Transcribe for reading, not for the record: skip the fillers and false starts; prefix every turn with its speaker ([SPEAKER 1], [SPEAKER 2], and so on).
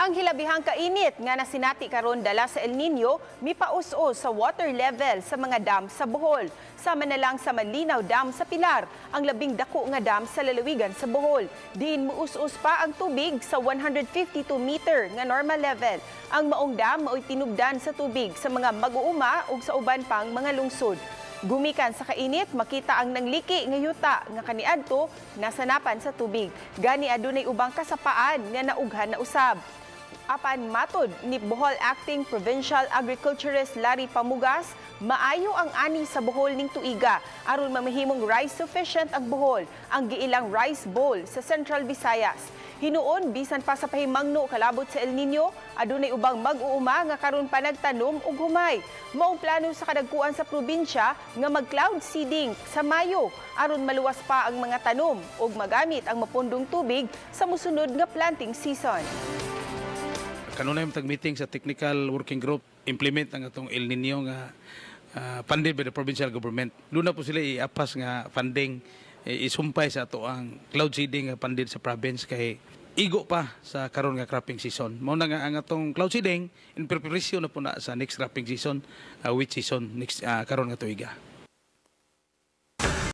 [SPEAKER 1] Ang hilabihang kainit nga nasinati karon dala sa El Nino mipaus-os sa water level sa mga dam sa Bohol. Sama na lang sa Manlinaw Dam sa Pilar, ang labing dako nga dam sa lalawigan sa Bohol. Diin muus-us pa ang tubig sa 152 meter nga normal level. Ang maong dam mao'y tinubdan sa tubig sa mga mag-uuma ug sa uban pang mga lungsod. Gumikan sa kainit, makita ang nangliki nga yuta nga kaniadto nasanapan sa tubig. Gani adunay ubang kasapaan nga naughan na usab. Apan matod ni Bohol Acting Provincial Agriculturist Larry Pamugas, maayo ang ani sa Bohol ning tuiga aron mamahimong rice sufficient ang Bohol, ang giilang rice bowl sa Central Visayas. Hinuon bisan pa sa pahimangno kalabot sa El Nino, adunay ubang mag-uuma nga karon pa nagtanom og humay. Maong plano sa kadagkuan sa probinsya nga mag-cloud seeding sa Mayo aron maluwas pa ang mga tanom ug magamit ang mapundong tubig sa mosunod nga planting season.
[SPEAKER 2] Kanunay meeting sa technical working group implement ang atong El Nino nga funded by the provincial government. Luna po sila iapas nga funding isumpay sa ato ang cloud seeding nga funded sa province kay igo pa sa karon nga cropping season. Mao na nga ang atong cloud seeding in preparation na po na sa next cropping season, which season next karon nga tuiga.